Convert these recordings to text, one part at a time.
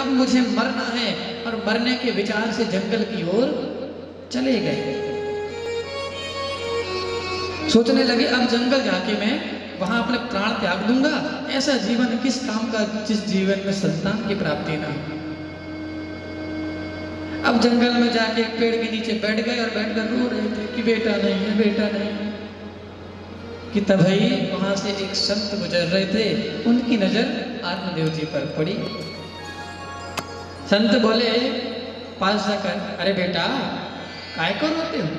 अब मुझे मरना है, और मरने के विचार से जंगल की ओर चले गए। सोचने लगे अब जंगल जाके मैं वहां अपने प्राण त्याग दूंगा, ऐसा जीवन किस काम का जिस जीवन में संतान की प्राप्ति ना हो। अब जंगल में जाके एक पेड़ के नीचे बैठ गए और बैठकर रो रहे थे कि बेटा नहीं है, बेटा नहीं है। कि तभी वहां से एक संत गुजर रहे थे, उनकी नजर आत्मदेव जी पर पड़ी। संत बोले पास जाकर, अरे बेटा काय को रोते हो,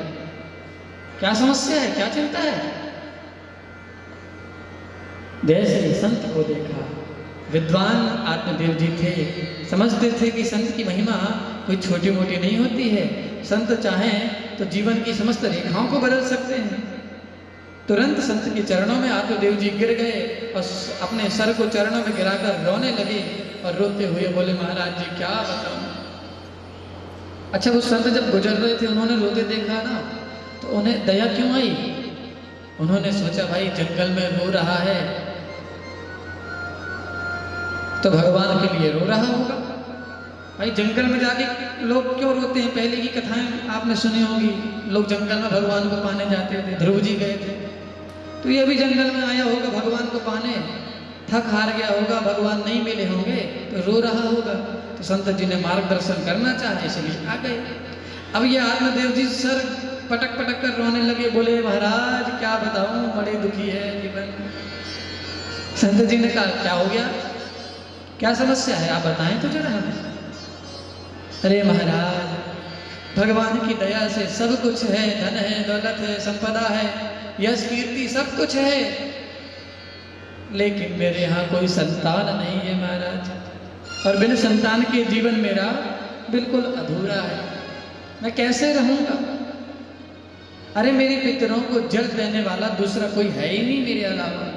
क्या समस्या है, क्या चिंता है। जैसे ही संत को देखा, विद्वान आत्मदेव जी थे, समझते थे कि संत की महिमा कोई छोटी मोटी नहीं होती है। संत चाहें तो जीवन की समस्त रेखाओं को बदल सकते हैं। तुरंत संत के चरणों में आत्मदेव जी गिर गए और अपने सर को चरणों में गिराकर रोने लगे और रोते हुए बोले, महाराज जी क्या बताऊं। अच्छा, वो संत जब गुजर रहे थे, उन्होंने रोते देखा ना, तो उन्हें दया क्यों आई। उन्होंने सोचा भाई जंगल में रो रहा है तो भगवान के लिए रो रहा होगा। भाई जंगल में जाके लोग क्यों रोते हैं, पहले की कथाएं आपने सुनी होगी, लोग जंगल में भगवान को पाने जाते थे, ध्रुव जी गए थे, तो ये भी जंगल में आया होगा भगवान को पाने, थक हार गया होगा, भगवान नहीं मिले होंगे तो रो रहा होगा। तो संत जी ने मार्गदर्शन करना चाहे इसलिए आ गए। अब ये आत्मदेव जी सर पटक पटक कर रोने लगे, बोले महाराज क्या बताऊं, बड़े दुखी है जीवन। संत जी ने कहा क्या हो गया, क्या समस्या है, आप बताएं तो जरा हमें। अरे महाराज, भगवान की दया से सब कुछ है, धन है, दौलत है, संपदा है, यश कीर्ति सब कुछ है, लेकिन मेरे यहाँ कोई संतान नहीं है महाराज, और बिना संतान के जीवन मेरा बिल्कुल अधूरा है, मैं कैसे रहूंगा। अरे मेरे पितरों को जल देने वाला दूसरा कोई है ही नहीं मेरे अलावा,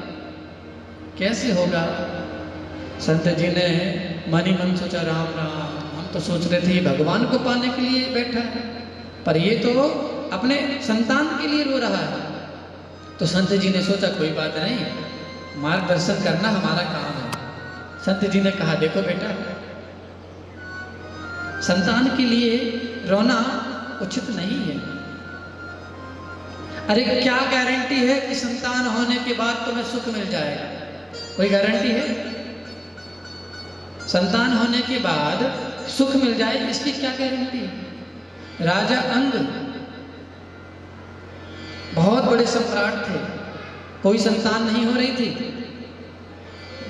कैसे होगा। संत जी ने मन ही मन सोचा, राम राम, हम तो सोच रहे थे भगवान को पाने के लिए बैठा है, पर ये तो अपने संतान के लिए रो रहा है। तो संत जी ने सोचा कोई बात नहीं, मार्गदर्शन करना हमारा काम है। संत जी ने कहा देखो बेटा, संतान के लिए रोना उचित नहीं है। अरे क्या गारंटी है कि संतान होने के बाद तुम्हें सुख मिल जाएगा, कोई गारंटी है। संतान होने के बाद सुख मिल जाए इसकी क्या गारंटी है। राजा अंग बहुत बड़े सम्राट थे, कोई संतान नहीं हो रही थी,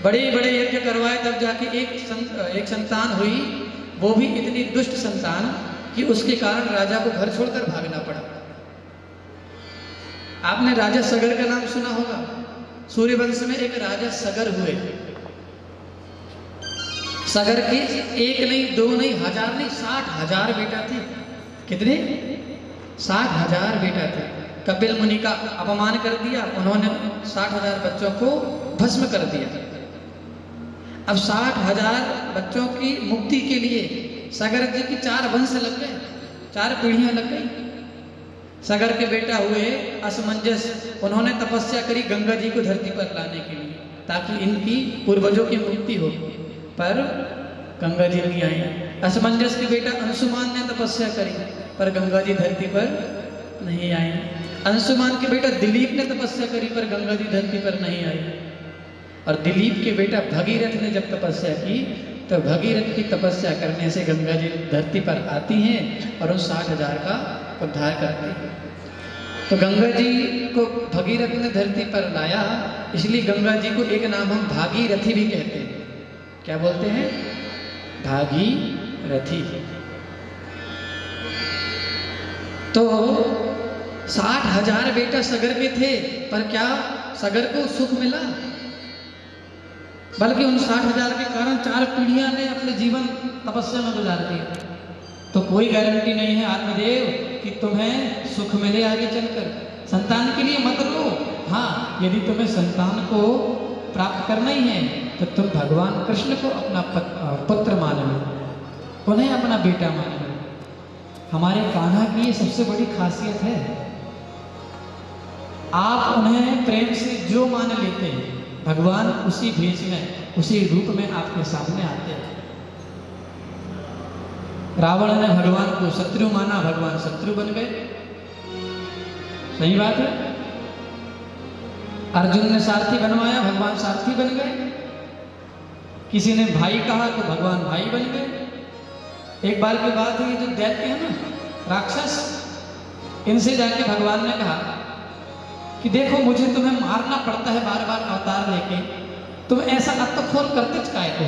बड़े बड़े यज्ञ करवाए तब जाके एक संतान हुई, वो भी इतनी दुष्ट संतान कि उसके कारण राजा को घर छोड़कर भागना पड़ा। आपने राजा सगर का नाम सुना होगा, सूर्यवंश में एक राजा सगर हुए। सगर के एक नहीं, दो नहीं, हजार नहीं, 60,000 बेटा थे। कितने? 60,000 बेटा थे। कपिल मुनि का अपमान कर दिया उन्होंने, 60,000 बच्चों को भस्म कर दिया। अब 60,000 बच्चों की मुक्ति के लिए सगर जी की 4 वंश लग गए, 4 पीढ़ियां लग गई। सगर के बेटा हुए असमंजस, उन्होंने तपस्या करी गंगा जी को धरती पर लाने के लिए ताकि इनकी पूर्वजों की मुक्ति हो, पर गंगा जी नहीं आई। असमंजस के बेटा अंशुमान ने तपस्या करी पर गंगा जी धरती पर नहीं आई। अंशुमान के बेटा दिलीप ने तपस्या करी पर गंगा जी धरती पर नहीं आई। और दिलीप के बेटा भगीरथ ने जब तपस्या की तो भगीरथ की तपस्या करने से गंगा जी धरती पर आती हैं और उन 60,000 का उद्धार करती हैं। तो गंगा जी को भगीरथ ने धरती पर लाया, इसलिए गंगा जी को एक नाम हम भागीरथी भी कहते हैं। क्या बोलते हैं? भागीरथी। तो 60,000 बेटा सगर के थे, पर क्या सगर को सुख मिला? बल्कि उन 60,000 के कारण 4 पीढ़ियां ने अपने जीवन तपस्या में गुजार दिया। तो कोई गारंटी नहीं है आत्मदेव कि तुम्हें सुख मिले आगे चलकर। संतान के लिए मत रो, हाँ यदि तुम्हें संतान को प्राप्त करना ही है तो तुम भगवान कृष्ण को अपना पुत्र मान लो, उन्हें अपना बेटा मान लो। हमारे कान्हा की ये सबसे बड़ी खासियत है, आप उन्हें प्रेम से जो मान लेते हैं भगवान उसी भेष में, उसी रूप में आपके सामने आते हैं। रावण ने भगवान को शत्रु माना, भगवान शत्रु बन गए। सही बात है। अर्जुन ने सारथी बनवाया, भगवान सारथी बन गए। किसी ने भाई कहा तो भगवान भाई बन गए। एक बार की बात है, ये जो दैत्य है ना, राक्षस, इनसे जाके भगवान ने कहा कि देखो मुझे तुम्हें मारना पड़ता है बार बार अवतार लेके, तुम ऐसा अत्तखोर करते काय को,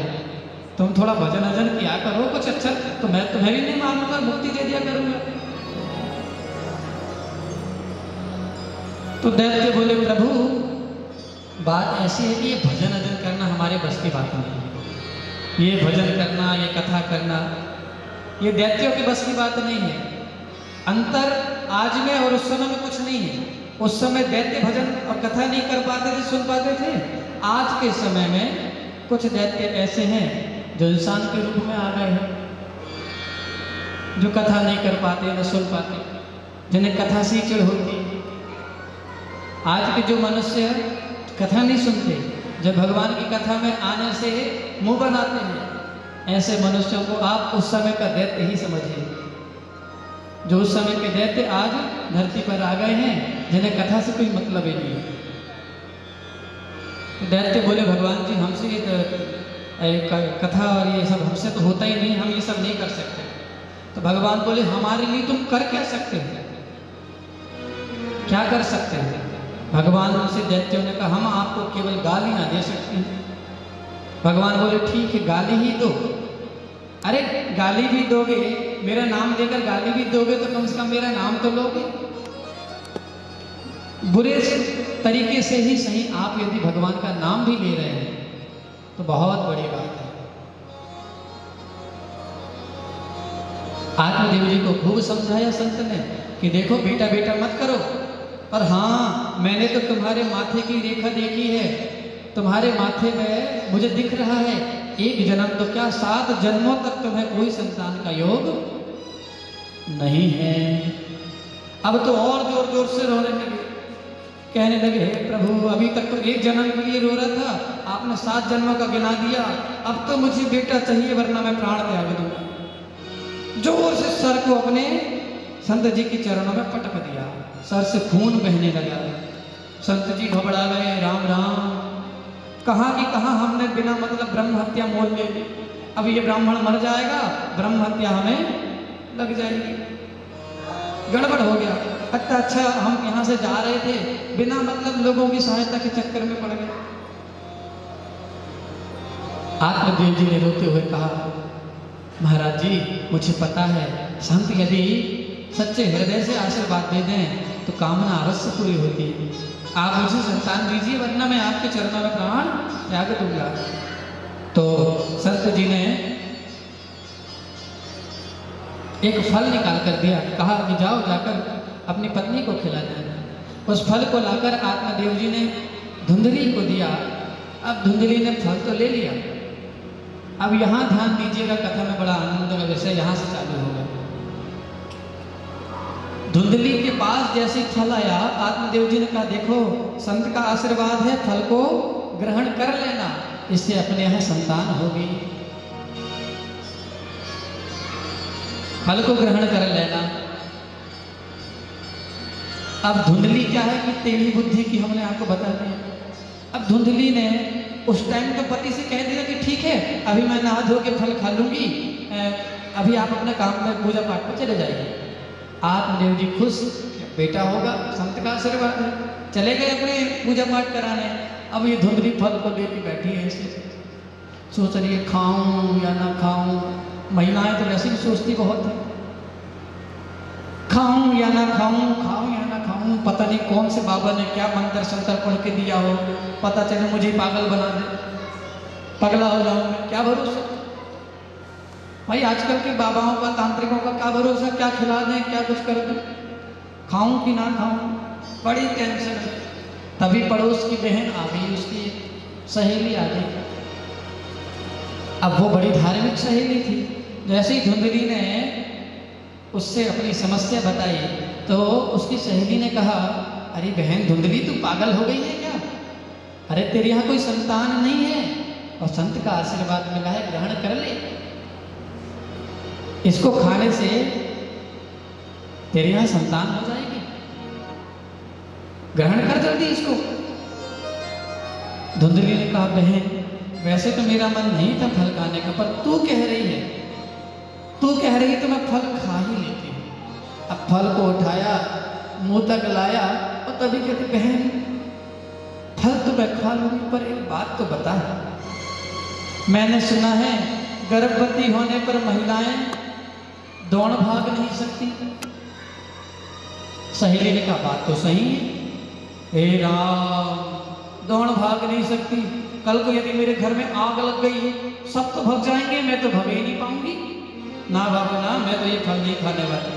तुम थोड़ा भजन अजन किया करो कुछ अच्छा, तो मैं तुम्हें भी नहीं मारूंगा, मुक्ति दे दिया करूंगा। तो दैत्य बोले प्रभु बात ऐसी है कि ये भजन अजन करना हमारे बस की बात नहीं है, ये भजन करना, ये कथा करना, ये दैत्यों की बस की बात नहीं है। अंतर आज में और उस समय में कुछ नहीं है। उस समय दैत्य भजन और कथा नहीं कर पाते थे, सुन पाते थे। आज के समय में कुछ दैत्य ऐसे हैं जो इंसान के रूप में आ गए हैं, जो कथा नहीं कर पाते, न सुन पाते, जिन्हें कथा से चिढ़ होती। आज के जो मनुष्य कथा नहीं सुनते, जब भगवान की कथा में आने से मुंह बनाते हैं, ऐसे मनुष्यों को आप उस समय का दैत्य ही समझिए। जो उस समय के दैत्य आज धरती पर आ गए हैं, जिन्हें कथा से कोई मतलब ही नहीं है। दैत्य बोले भगवान जी हमसे ये कथा और ये सब हमसे तो होता ही नहीं, हम ये सब नहीं कर सकते। तो भगवान बोले हमारे लिए तुम कर क्या सकते हो, क्या कर सकते हो? भगवान से दैत्यों ने कहा हम आपको केवल गालियां दे सकते हैं। भगवान बोले ठीक है गाली ही दो। अरे गाली भी दोगे, मेरा नाम लेकर गाली भी दोगे तो कम से कम मेरा नाम तो लोगे। बुरे तरीके से ही सही, आप यदि भगवान का नाम भी ले रहे हैं तो बहुत बड़ी बात है। आत्मदेव जी को खूब समझाया संत ने कि देखो बेटा बेटा मत करो, और हाँ मैंने तो तुम्हारे माथे की रेखा देखी है, तुम्हारे माथे में मुझे दिख रहा है, एक जन्म तो क्या 7 जन्मों तक तुम्हें कोई संतान का योग नहीं है। अब तो और जोर जोर से रोने लगे, कहने लगे हे प्रभु अभी तक तो 1 जन्म के लिए रो रहा था, आपने 7 जन्मों का गिना दिया, अब तो मुझे बेटा चाहिए वरना मैं प्राण त्याग दूंगा। जोर से सर को अपने संत जी के चरणों में पटक दिया, सर से खून बहने लगा। संत जी घबरा गए, राम राम, कहाँ की कहाँ हमने बिना मतलब ब्रह्म हत्या मोल ले ली, अब ये ब्राह्मण मर जाएगा, ब्रह्म हत्या हमें लग जाएगी, गड़बड़ हो गया। अच्छा हम यहाँ से जा रहे थे, बिना मतलब लोगों की सहायता के चक्कर में पड़ गए। आत्मदेव जी ने रोते हुए कहा महाराज जी मुझे पता है, संत यदि सच्चे हृदय से आशीर्वाद दे दें तो कामना अवश्य पूरी होती है, आप मुझे संतान दीजिए वरना मैं आपके चरणों में प्राण त्याग दूंगा। तो संत जी ने एक फल निकाल कर दिया, कहा कि जाओ जाकर अपनी पत्नी को खिला देना। उस फल को लाकर आत्मदेव जी ने धुंधली को दिया। अब धुंधली ने फल तो ले लिया। अब यहाँ ध्यान दीजिएगा, कथा में बड़ा आनंद का विषय यहाँ से चालू होगा। धुंधली के पास जैसे फल आया, आत्मदेव जी ने कहा देखो संत का आशीर्वाद है, फल को ग्रहण कर लेना, इससे अपने यहाँ संतान होगी, फल को ग्रहण कर लेना। अब धुंधली क्या है कि तेली बुद्धि की हमने आपको बता दिया। अब धुंधली ने उस टाइम तो पति से कह दिया कि ठीक है अभी मैं नहा धो के फल खा लूंगी, अभी आप अपने काम में पूजा पाठ पर चले जाइए। आत्मदेव जी खुश, बेटा होगा, संत का आशीर्वाद है, चले गए अपने पूजा पाठ कराने। अब ये धुंधली फल को लेकर बैठी है, ऐसे सोच रही है खाऊं या ना खाऊं। महिलाएं तो वैसे भी सोचती बहुत है, खाऊं या ना खाऊं, खाऊं या ना खाऊं, पता नहीं कौन से बाबा ने क्या मंत्र संतर पढ़ के दिया हो, पता चले मुझे पागल बना दे, पगला हो जाऊं मैं, क्या भरोसा भाई। आजकल के बाबाओं का, तांत्रिकों का क्या भरोसा, क्या खिला दें, क्या कुछ कर दें, खाऊं कि ना खाऊं, बड़ी टेंशन है। तभी पड़ोस की बहन आ गई, उसकी सहेली आ गई। अब वो बड़ी धार्मिक सहेली थी, जैसे ही धुंधली ने उससे अपनी समस्या बताई तो उसकी सहेली ने कहा अरे बहन धुंधली तू पागल हो गई है क्या, अरे तेरे यहाँ कोई संतान नहीं है और संत का आशीर्वाद मिला है, ग्रहण कर ले। इसको खाने से तेरे यहाँ संतान हो जाएगी, ग्रहण कर जल्दी इसको। धुंधली ने कहा बहन वैसे तो मेरा मन नहीं था फल खाने का, पर तू कह रही है, तू कह रही तो मैं फल खा ही लेती हूँ। अब फल को उठाया, मुंह तक लाया और तभी कहती बहन फल तो मैं खा लूंगी, पर एक बात तो बता, मैंने सुना है गर्भवती होने पर महिलाएं दौड़ भाग नहीं सकती। सहेली ने कहा बात तो सही है, हे राम दौड़ भाग नहीं सकती, कल को यदि मेरे घर में आग लग गई सब तो भाग जाएंगे, मैं तो भाग ही नहीं पाऊंगी। ना बाबू ना, मैं तो ये फल नहीं खाने वाली,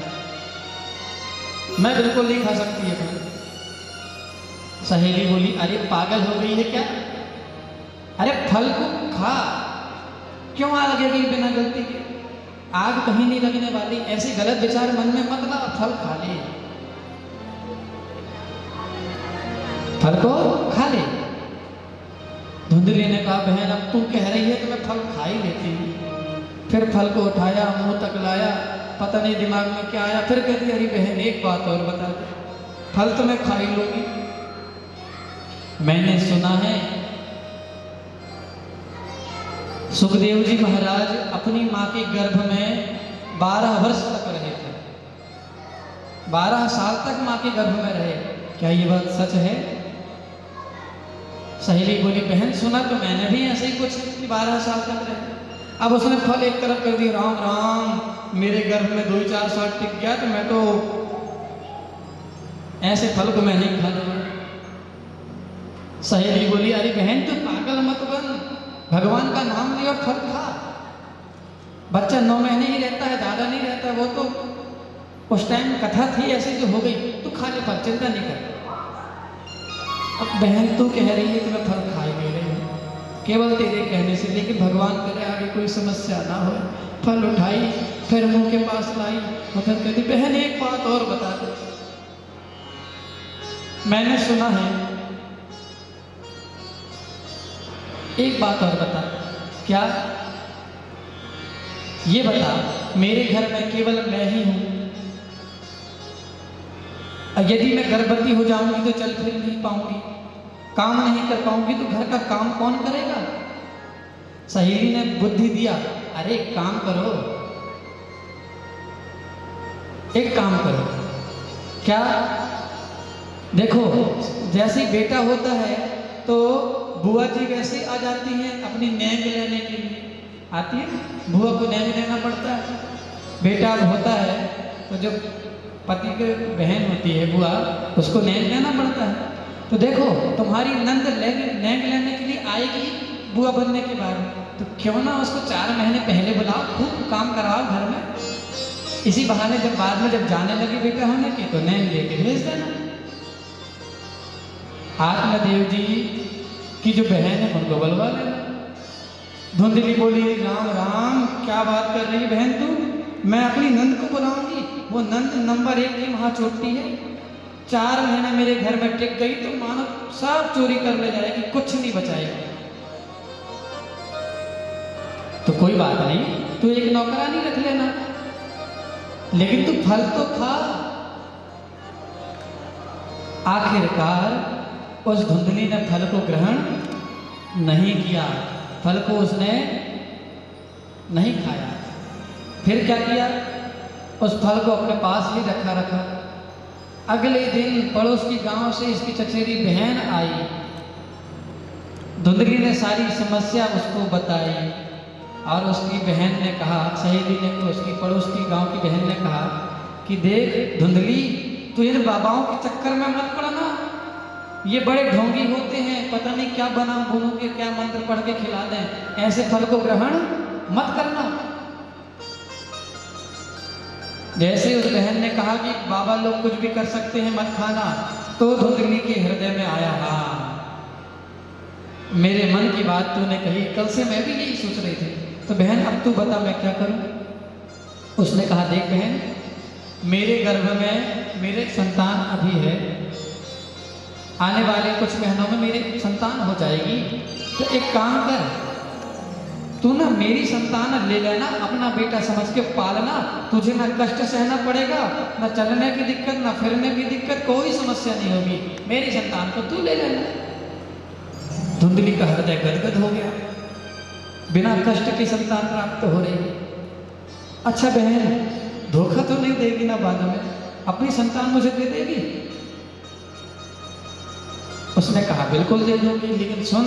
मैं बिल्कुल नहीं खा सकती है फल। सहेली बोली अरे पागल हो गई है क्या, अरे फल को खा, क्यों आग लगेगी बिना गलती के, आग कहीं नहीं लगने वाली, ऐसे गलत विचार मन में मत ला, फल खा ले, फल को खा ले। धुंधली ने कहा बहन अब तू कह रही है तो मैं फल खा ही लेती हूँ। फिर फल को उठाया, मुंह तक लाया, पता नहीं दिमाग में क्या आया, फिर कहती अरे बहन एक बात और बता दे, फल तो मैं खा ही लूंगी, मैंने सुना है सुखदेव जी महाराज अपनी माँ के गर्भ में 12 वर्ष तक रहे थे, 12 साल तक माँ के गर्भ में रहे, क्या ये बात सच है? सहेली बोली बहन सुना तो मैंने भी ऐसे ही कुछ 12 साल तक रहे। अब उसने फल एक तरफ कर दिया, राम राम मेरे गर्भ में 2-4 साल टिक गया तो मैं तो ऐसे फल को मैं नहीं खा लूंगा। सहेली बोली अरे बहन तू पागल मत बन, भगवान का नाम ले और फल खा, बच्चा 9 महीने ही रहता है, ज्यादा नहीं रहता, वो तो उस टाइम कथा थी ऐसी जो हो गई, तू खा ले फल, चिंता नहीं कर। अब बहन तू कह रही है कि मैं फल खा ही नहीं रही हूँ, केवल तेरे कहने से, लेकिन भगवान करे आगे कोई समस्या ना हो। फल उठाई, फिर मुंह के पास लाई और फिर कहती बहन एक बात और बता दे, मैंने सुना है, एक बात और बता, क्या? ये बता मेरे घर में केवल मैं ही हूं, यदि मैं गर्भवती हो जाऊंगी तो चल फिर नहीं पाऊंगी, काम नहीं कर पाऊंगी, तो घर का काम कौन करेगा? सहेली ने बुद्धि दिया, अरे एक काम करो, एक काम करो, क्या? देखो जैसे ही बेटा होता है तो बुआ जी वैसे आ जाती हैं अपनी नैंग लेने के लिए, आती है, बुआ को नैंग लेना पड़ता है। बेटा होता है तो जो पति की बहन होती है बुआ, उसको नैंग लेना पड़ता है। तो देखो तुम्हारी नंद नैंग लेने के लिए आएगी बुआ बनने के बाद, तो क्यों ना उसको 4 महीने पहले बुलाओ, खूब काम करवाओ घर में, इसी बहाने जब बाद में जब जाने लगे बेटा होने की तो नैंग लेके भेज देना। आत्मदेव जी की जो बहन है उनको बुलवा लेना। धुंधली बोली राम राम क्या बात कर रही बहन तू, मैं अपनी नंद को बुलाऊंगी, वो नंद नंबर 1 की वहां चोटी है, 4 महीने मेरे घर में टिक गई तो मानो सब चोरी कर ले जाएगी, कुछ नहीं बचाएगी। तो कोई बात नहीं, तू एक नौकरानी रख लेना, लेकिन तू फल तो खा। आखिरकार उस धुंधली ने फल को ग्रहण नहीं किया, फल को उसने नहीं खाया। फिर क्या किया, उस फल को अपने पास ही रखा। अगले दिन पड़ोस की गांव से इसकी चचेरी बहन आई, धुंधली ने सारी समस्या उसको बताई और उसकी बहन ने कहा, सहेली ने, उसकी पड़ोस की गांव की बहन ने कहा कि देख धुंधली तू इन बाबाओं के चक्कर में मत पड़ना, ये बड़े ढोंगी होते हैं, पता नहीं क्या बना बुनू के क्या मंत्र पढ़ के खिला दें, ऐसे फल को ग्रहण मत करना। जैसे उस बहन ने कहा कि बाबा लोग कुछ भी कर सकते हैं मत खाना, तो धुंधली के हृदय में आया, हाँ मेरे मन की बात तूने कही, कल से मैं भी यही सोच रही थी, तो बहन अब तू बता मैं क्या करूं। उसने कहा देख बहन, मेरे गर्भ में मेरे संतान अभी है, आने वाले कुछ महीनों में मेरी संतान हो जाएगी, तो एक काम कर, तू ना मेरी संतान ले लेना, अपना बेटा समझ के पालना, तुझे ना कष्ट सहना पड़ेगा, ना चलने की दिक्कत, ना फिरने की दिक्कत, कोई समस्या नहीं होगी, मेरी संतान को तू ले लेना। धुंधली का हृदय गदगद हो गया, बिना कष्ट की संतान प्राप्त हो रही है। अच्छा बहन, धोखा तो नहीं देगी ना बाद में, अपनी संतान मुझे दे देगी? उसने कहा बिल्कुल दे दूंगी, लेकिन सुन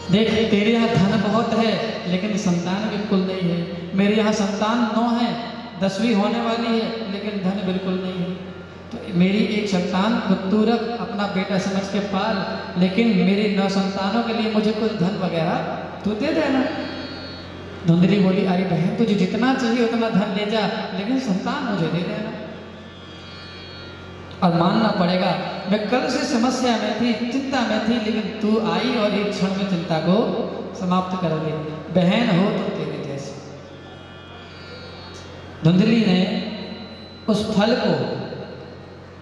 देख, तेरे यहाँ धन बहुत है लेकिन संतान बिल्कुल नहीं है। मेरे यहाँ संतान 9 है, 10वीं होने वाली है, लेकिन धन बिल्कुल नहीं है। तो मेरी एक संतान को तू रख, अपना बेटा समझ के पाल, लेकिन मेरी 9 संतानों के लिए मुझे कुछ धन वगैरह तू दे देना। धुंधली बोली, अरे बहन, तुझे जितना चाहिए उतना धन ले जा, लेकिन संतान मुझे दे देना। और मानना पड़ेगा, मैं कल से समस्या में थी, चिंता में थी, लेकिन तू आई और एक क्षण में चिंता को समाप्त कर दी। बहन हो तो तेरे जैसे। धुंधली ने उस फल को,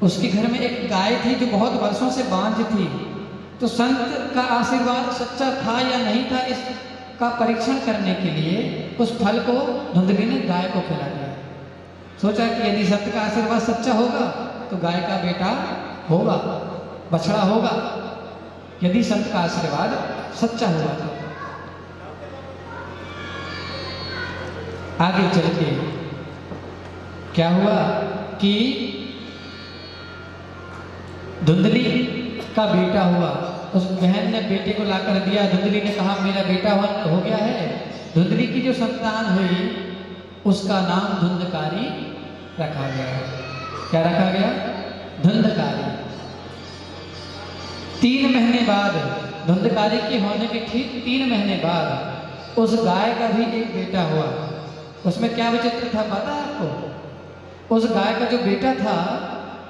उसके घर में एक गाय थी जो बहुत वर्षों से बांझ थी, तो संत का आशीर्वाद सच्चा था या नहीं था, इसका परीक्षण करने के लिए उस फल को धुंधली ने गाय को खिला दिया। सोचा कि यदि संत का आशीर्वाद सच्चा होगा तो गाय का बेटा होगा, बछड़ा होगा, यदि संत का आशीर्वाद सच्चा हुआ तो। आगे चल के क्या हुआ कि धुंधली का बेटा हुआ, उस बहन ने बेटे को लाकर दिया। धुंधली ने कहा मेरा बेटा हो गया है। धुंधली की जो संतान हुई उसका नाम धुंधकारी रखा गया। क्या रखा गया? धुंधकारी। 3 महीने बाद, धुंधकारी के होने के ठीक 3 महीने बाद उस गाय का भी एक बेटा हुआ। उसमें क्या विचित्र था पता है आपको? उस गाय का जो बेटा था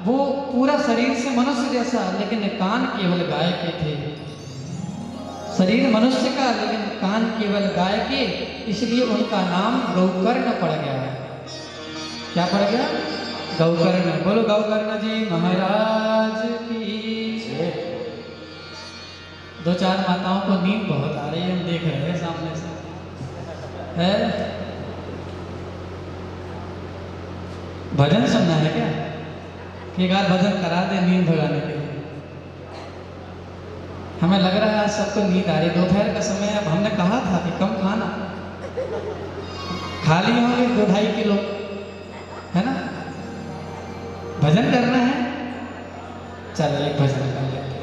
वो पूरा शरीर से मनुष्य जैसा, लेकिन कान केवल गाय के थे। शरीर मनुष्य का लेकिन कान केवल गाय के, इसलिए उनका नाम गौकर्ण पड़ गया है। क्या पड़ गया? गौकर्ण। बोलो गौकर्ण जी महाराज की। 2-4 माताओं को नींद बहुत आ रही है, हम देख रहे हैं सामने से। है भजन सुनना है क्या? कि एक आध भजन करा दे नींद भगाने के लिए। हमें लग रहा है आज सबको नींद आ रही। दोपहर का समय, अब हमने कहा था कि कम खाना, खा लिए होंगे 2-2.5 किलो, है ना? भजन करना है, चलो एक भजन कर लेते हैं।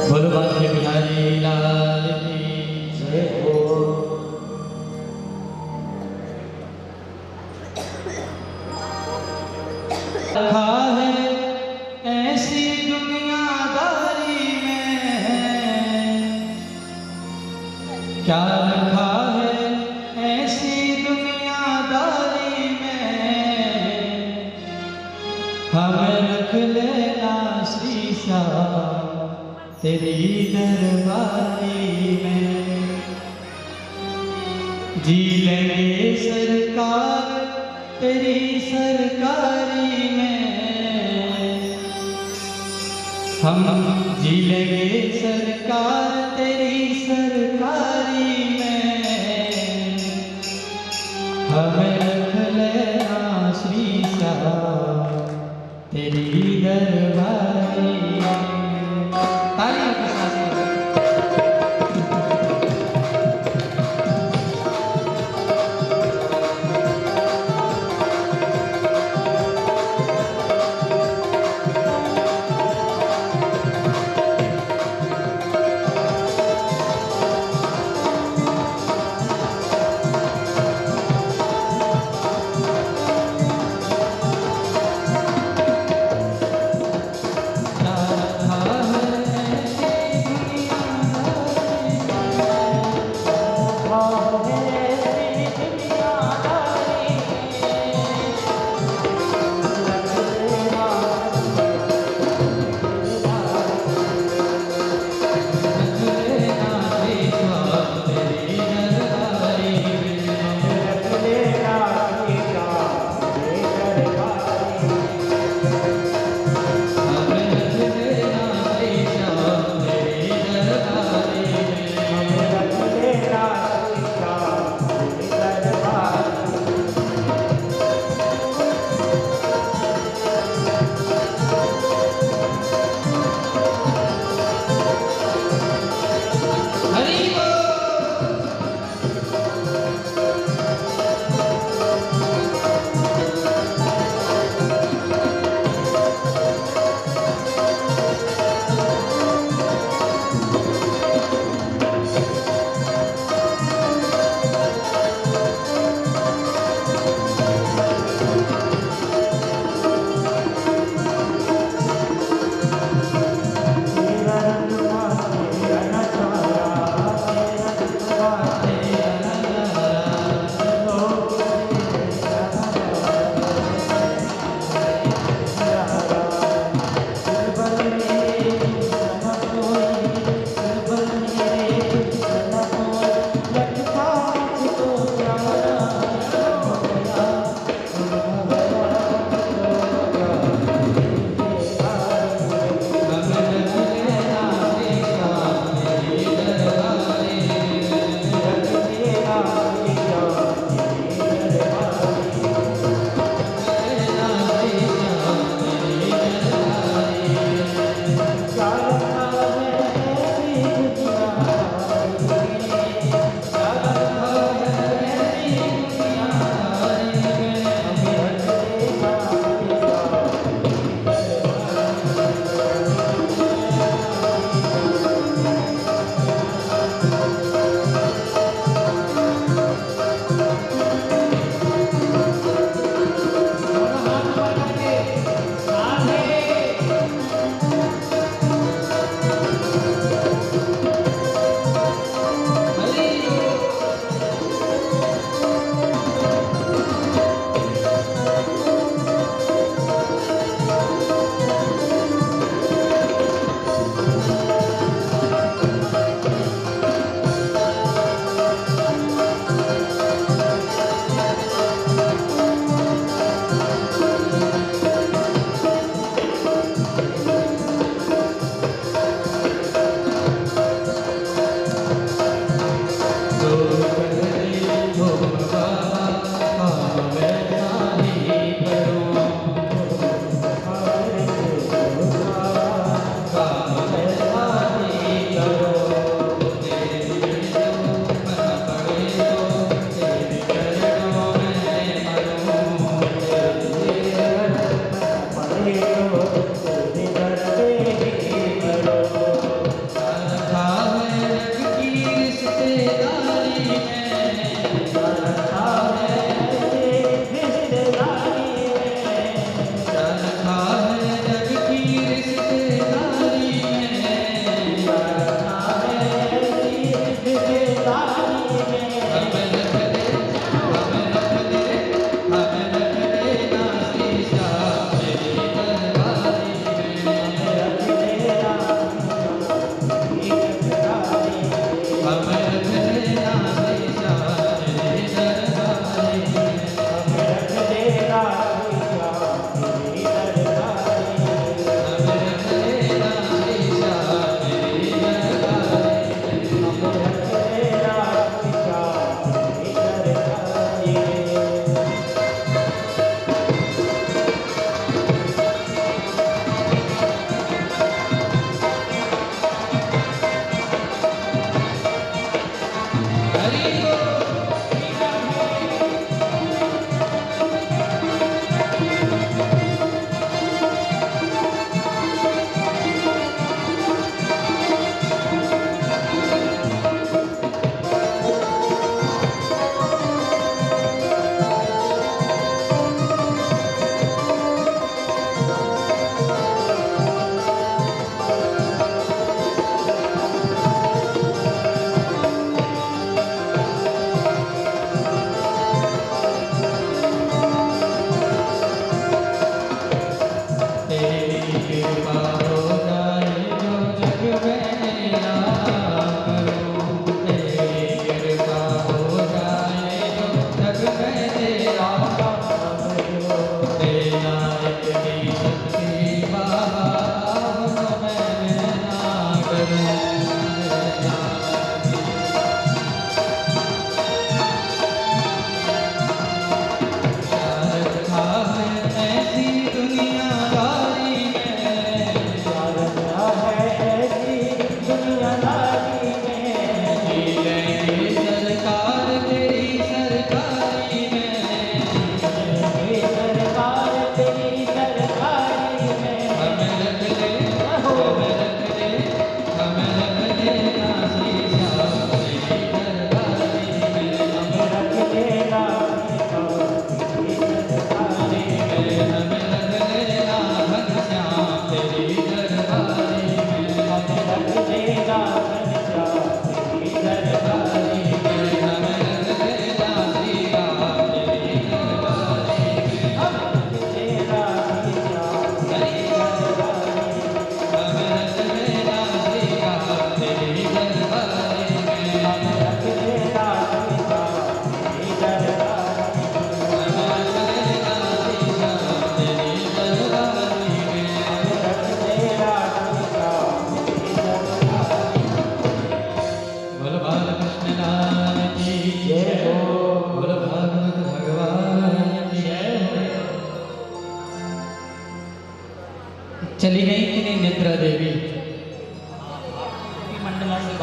बोलो बांके बिहारी लाल की जय हो। रखा है ऐसी दुनियादारी में, क्या रखा है ऐसी दुनियादारी में, हमें रख लेना शीशा तेरी दरबारी में। जी लेंगे सरकार तेरी सरकारी में, हम जी लेंगे सरकार तेरी सरकारी में, हमें रख लेना शीशा तेरी दरबारी में। तालियों के साथ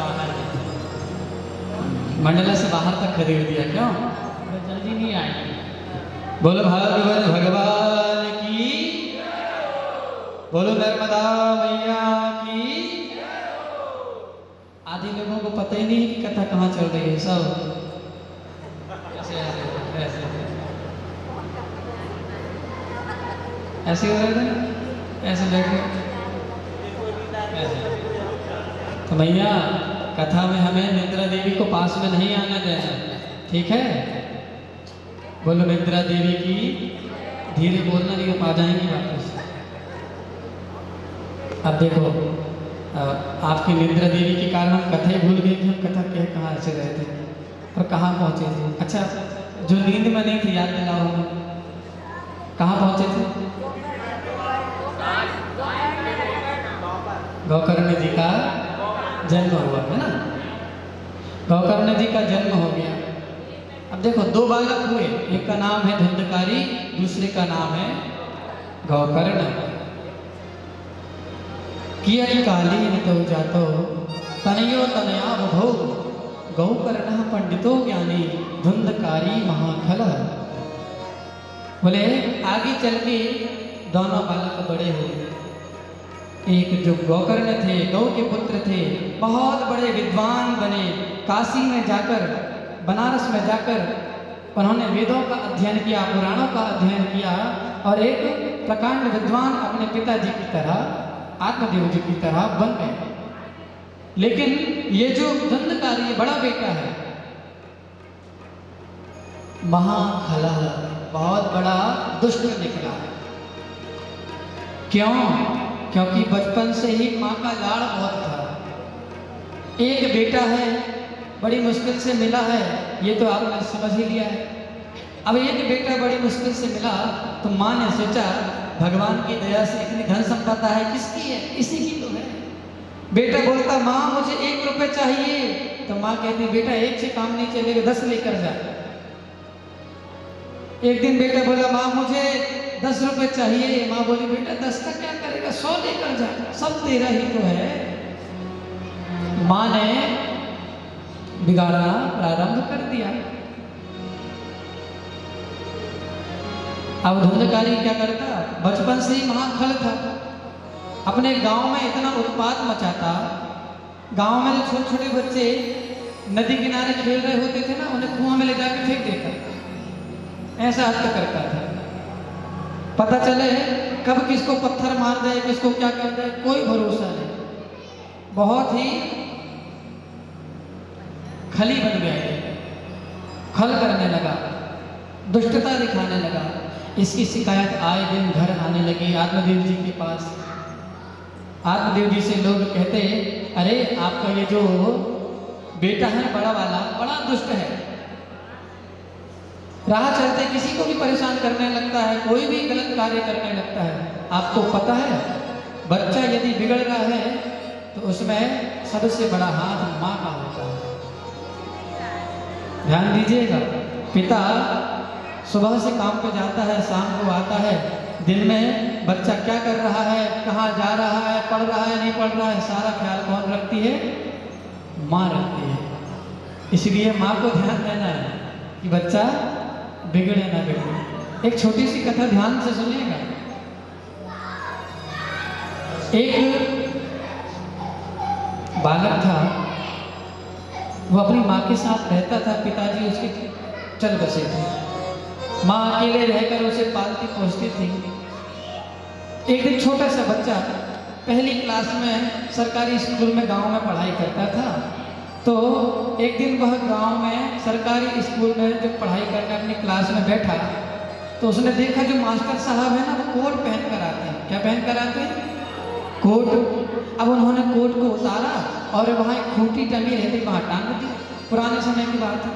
बाहर है। मंडला से बाहर तक खरीद दिया, क्यों? जल्दी नहीं आएगी। बोलो भागवत भगवान की, बोलो नर्मदा मैया की। आधे लोगों को पता ही नहीं कि कथा कहाँ चल रही है। सब ऐसे ऐसे ऐसे ऐसे हो रहे थे, ऐसे बैठे ऐसे। तो भैया कथा में हमें निद्रा देवी को पास में नहीं आने देना, ठीक है? बोलो निद्रा देवी की, धीरे बोलना नहीं तो आ जाएंगी वापस। अब देखो आपकी निद्रा देवी के कारण हम कथा ही भूल गए कि हम कथा कहाँ से रहे थे और कहाँ पहुँचे थे। अच्छा, जो नींद में नहीं थी याद दिलाओ हमें, कहाँ पहुँचे थे? गौकर्ण जी का जन्म हुआ है ना, गौकर्ण जी का जन्म हो गया। अब देखो दो बालक हुए, एक का नाम है धुंधकारी, दूसरे का नाम है गौकर्ण। किया कालीन तो जातो तनयो तनया बभो, गौकर्ण पंडितो ज्ञानी धुंधकारी महाखल। बोले आगे चल के दोनों बालक बड़े हुए। एक जो गौकर्ण थे, गौ के पुत्र थे, बहुत बड़े विद्वान बने। काशी में जाकर, बनारस में जाकर उन्होंने वेदों का अध्ययन किया, पुराणों का अध्ययन किया और एक प्रकांड विद्वान अपने पिताजी की तरह, आत्मदेव जी की तरह बन गए। लेकिन ये जो धुंधकारी बड़ा बेटा है, महाखला, बहुत बड़ा दुष्ट निकला। क्यों? क्योंकि बचपन से ही माँ का लाड़ बहुत था। एक बेटा है, बड़ी मुश्किल से मिला है, ये तो आपने समझ ही लिया है। अब एक बेटा बड़ी मुश्किल से मिला तो माँ ने सोचा भगवान की दया से इतनी धन संपदा है, किसकी है? इसी की तो है। बेटा बोलता माँ मुझे 1 रुपये चाहिए, तो माँ कहती बेटा 1 से काम नहीं चलेगा, 10 लेकर जा। एक दिन बेटा बोला माँ मुझे 10 रुपये चाहिए, माँ बोली बेटा 10 का क्या करेगा, 100 लेकर जा, सब तेरा ही तो है। माँ ने बिगाड़ना प्रारंभ कर दिया। अब धुंधकारी क्या करता, बचपन से ही महाखल था, अपने गांव में इतना उत्पात मचाता। गांव में जो छोटे छोटे बच्चे नदी किनारे खेल रहे होते थे ना, उन्हें कुआं में ले जाकर फेंक देता, ऐसा हद करता था। पता चले कब किसको पत्थर मार दे, किसको क्या कर दे, कोई भरोसा नहीं। बहुत ही खली बन गया, खल करने लगा, दुष्टता दिखाने लगा। इसकी शिकायत आए दिन घर आने लगी आत्मदेव जी के पास। आत्मदेव जी से लोग कहते अरे आपका ये जो बेटा है बड़ा वाला, बड़ा दुष्ट है, राह चलते किसी को भी परेशान करने लगता है, कोई भी गलत कार्य करने लगता है। आपको पता है बच्चा यदि बिगड़ रहा है तो उसमें सबसे बड़ा हाथ माँ का होता है। ध्यान दीजिएगा, पिता सुबह से काम पे जाता है, शाम को आता है, दिन में बच्चा क्या कर रहा है, कहाँ जा रहा है, पढ़ रहा है नहीं पढ़ रहा है, सारा ख्याल कौन रखती है? माँ रखती है। इसलिए माँ को ध्यान देना है कि बच्चा बिगड़े ना बिगड़े। एक छोटी सी कथा ध्यान से सुनिएगा। एक बालक था, वो अपनी माँ के साथ रहता था, पिताजी उसके चल बसे थे, माँ अकेले रहकर उसे पालती पोसती थी। एक दिन छोटा सा बच्चा पहली क्लास में सरकारी स्कूल में गांव में पढ़ाई करता था। तो एक दिन वह गांव में सरकारी स्कूल में जब पढ़ाई करके अपनी क्लास में बैठा तो उसने देखा जो मास्टर साहब है ना, वो कोट पहन कर आते हैं। क्या पहन कर आते हैं? कोट। अब उन्होंने कोट को उतारा और वहाँ एक खूंटी टंगी रहती, वहाँ टांग दी। पुराने समय की बात है,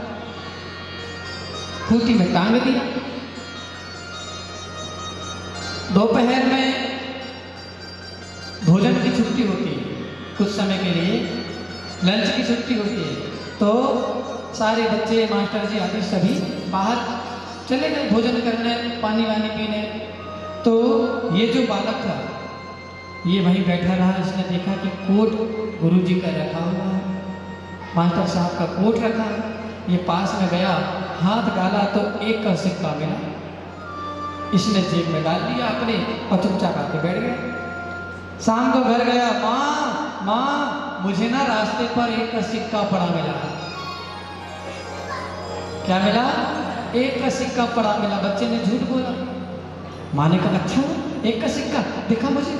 खूंटी में टांग दी। दोपहर में भोजन की छुट्टी होती है, कुछ समय के लिए लंच की छुट्टी होती है, तो सारे बच्चे मास्टर जी आदि सभी बाहर चले गए भोजन करने, पानी वानी पीने। तो ये जो बालक था ये वहीं बैठा रहा। इसने देखा कि कोट गुरुजी का रखा हुआ है, मास्टर साहब का कोट रखा है, ये पास में गया, हाथ डाला तो 1 का सिक्का मिला। इसने जेब में डाल लिया अपने और चुपचाप आके बैठ गया। शाम को घर गया, माँ माँ मुझे ना रास्ते पर 1 का सिक्का पड़ा मिला। क्या मिला? 1 का सिक्का पड़ा मिला। बच्चे ने झूठ बोला। माँ ने कहा अच्छा 1 का सिक्का दिखा मुझे।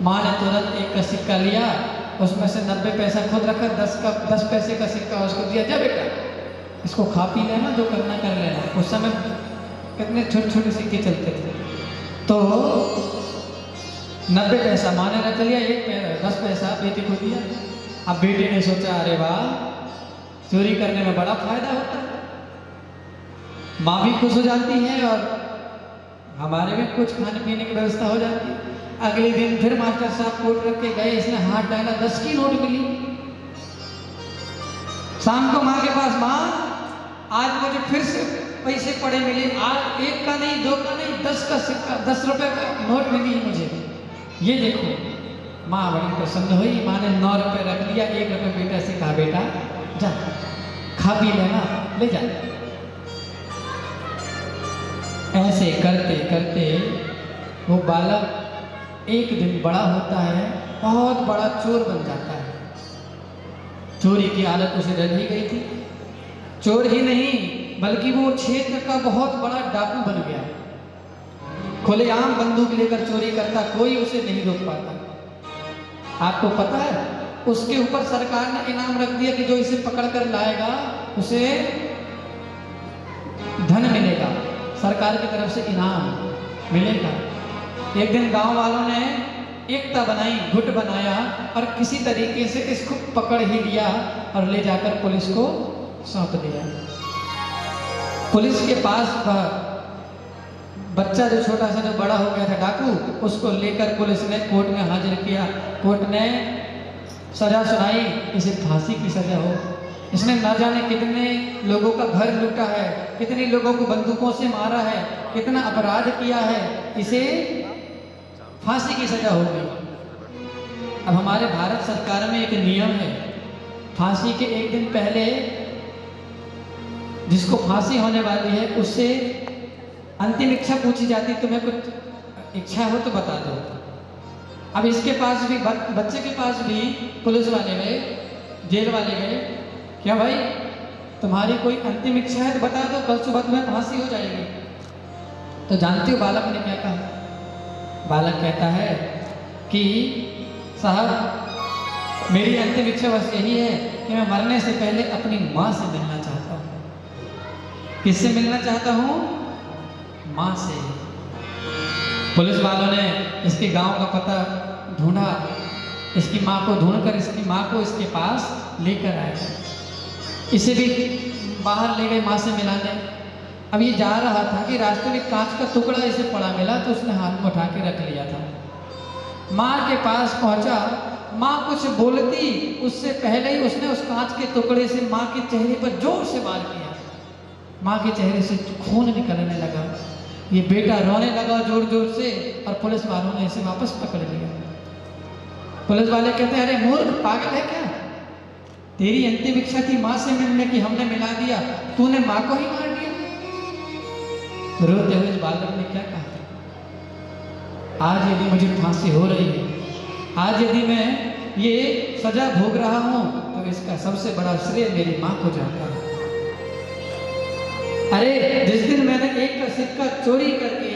माँ ने तुरंत 1 का सिक्का लिया, उसमें से 90 पैसा खुद रखा, 10 पैसे का सिक्का उसको दिया, जा बेटा इसको खा पी लेना, जो करना कर लेना। उस समय कितने छोटे छोटे सिक्के चलते थे। तो 90 पैसा माँ ने रख लिया, 10 पैसा बेटी को दिया। अब बेटी ने सोचा अरे वाह, चोरी करने में बड़ा फायदा होता है। माँ भी खुश हो जाती है और हमारे भी कुछ खाने पीने की व्यवस्था हो जाती है। अगले दिन फिर मास्टर साहब कोट रख के गए, इसने हाथ डाला, 10 की नोट मिली। शाम को माँ के पास, माँ आज मुझे फिर से पैसे पड़े मिले, आज 1 का नहीं 2 का नहीं 10 का सिक्का, 10 रुपए का नोट मिली है मुझे, ये देखो। माँ बड़ी प्रसन्न हुई। माँ ने 9 रुपए रख लिया, 1 रुपए बेटा से कहा बेटा जा खा पी लेना, ले जा। ऐसे करते करते वो बालक एक दिन बड़ा होता है, बहुत बड़ा चोर बन जाता है। चोरी की आदत उसे डर ही गई थी। चोर ही नहीं बल्कि वो क्षेत्र का बहुत बड़ा डाकू बन गया। खुलेआम बंदूक लेकर चोरी करता, कोई उसे नहीं रोक पाता। आपको पता है उसके ऊपर सरकार ने इनाम रख दिया कि जो इसे पकड़ कर लाएगा उसे धन मिलेगा, सरकार की तरफ से इनाम मिलेगा। एक दिन गांव वालों ने एकता बनाई, गुट बनाया और किसी तरीके से इसको पकड़ ही लिया और ले जाकर पुलिस को सौंप दिया। पुलिस के पास बच्चा जो छोटा सा जो बड़ा हो गया था डाकू, उसको लेकर पुलिस ने कोर्ट में हाजिर किया। कोर्ट ने सजा सुनाई, इसे फांसी की सजा हो। इसने ना जाने कितने लोगों का घर लूटा है, कितने लोगों को बंदूकों से मारा है, कितना अपराध किया है, इसे फांसी की सजा होगी। अब हमारे भारत सरकार में एक नियम है, फांसी के एक दिन पहले जिसको फांसी होने वाली है उससे अंतिम इच्छा पूछी जाती, तुम्हें कुछ इच्छा हो तो बता दो। अब इसके पास भी बच्चे के पास भी पुलिस वाले गए, जेल वाले गए, क्या भाई तुम्हारी कोई अंतिम इच्छा है तो बता दो, कल सुबह तुम्हें फांसी हो जाएगी। तो जानते हो बालक ने क्या कहा? बालक कहता है कि साहब मेरी अंतिम इच्छा बस यही है कि मैं मरने से पहले अपनी माँ से मिलना चाहता हूँ। किससे मिलना चाहता हूँ? माँ से। पुलिस वालों ने इसके गांव का पता ढूंढा, इसकी माँ को ढूंढकर इसकी माँ को इसके पास लेकर आए। इसे भी बाहर ले गए माँ से मिलाने। अब ये जा रहा था कि रास्ते में कांच का टुकड़ा इसे पड़ा मिला, तो उसने हाथ में उठा के रख लिया था। माँ के पास पहुंचा, माँ कुछ बोलती उससे पहले ही उसने उस कांच के टुकड़े से माँ के चेहरे पर जोर से वार किया। माँ के चेहरे से खून निकलने लगा। ये बेटा रोने लगा जोर जोर से और पुलिस वालों ने इसे वापस पकड़ लिया। पुलिस वाले कहते हैं, अरे मूर्ख, पागल है क्या? तेरी अंतिम इच्छा थी माँ से मिलने की, हमने मिला दिया, तूने माँ को ही मार दिया। रोते हुए बालक ने क्या कहा? आज यदि मुझे फांसी हो रही है, आज यदि मैं ये सजा भोग रहा हूं, तो इसका सबसे बड़ा श्रेय मेरी माँ को जाता है। अरे जिस दिन मैंने 1 का सिक्का चोरी करके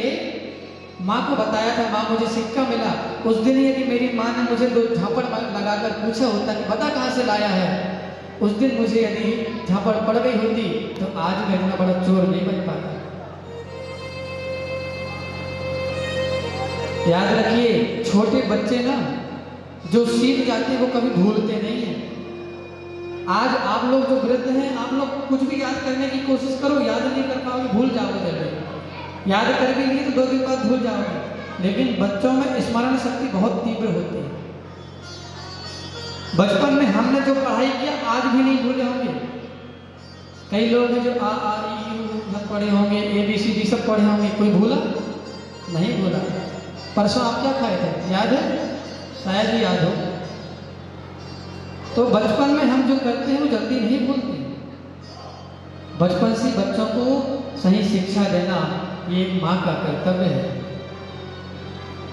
माँ को बताया था, माँ मुझे सिक्का मिला, उस दिन यदि मेरी माँ ने मुझे 2 झापड़ लगाकर पूछा होता कि बता कहाँ से लाया है, उस दिन मुझे यदि झापड़ पड़ गई होती तो आज मैं इतना बड़ा चोर नहीं बन पाता। याद रखिए, छोटे बच्चे ना जो सीख जाते वो कभी भूलते नहीं हैं। आज आप लोग जो वृद्ध हैं, आप लोग कुछ भी याद करने की कोशिश करो, याद नहीं कर पाओगे, भूल जाओगे जल्दी। याद कर भी लिए तो 2 दिन बाद भूल जाओगे। लेकिन बच्चों में स्मरण शक्ति बहुत तीव्र होती है। बचपन में हमने जो पढ़ाई किया आज भी नहीं भूले होंगे। कई लोग हैं जो आ ई ऊ सब पढ़े होंगे, ABCD सब पढ़े होंगे, कोई भूला? नहीं भूला। परसों आप क्या खाए थे, याद है? शायद ही याद हो। तो बचपन में हम जो करते हैं वो जल्दी नहीं भूलते। बचपन से बच्चों को सही शिक्षा देना ये एक माँ का कर्तव्य है,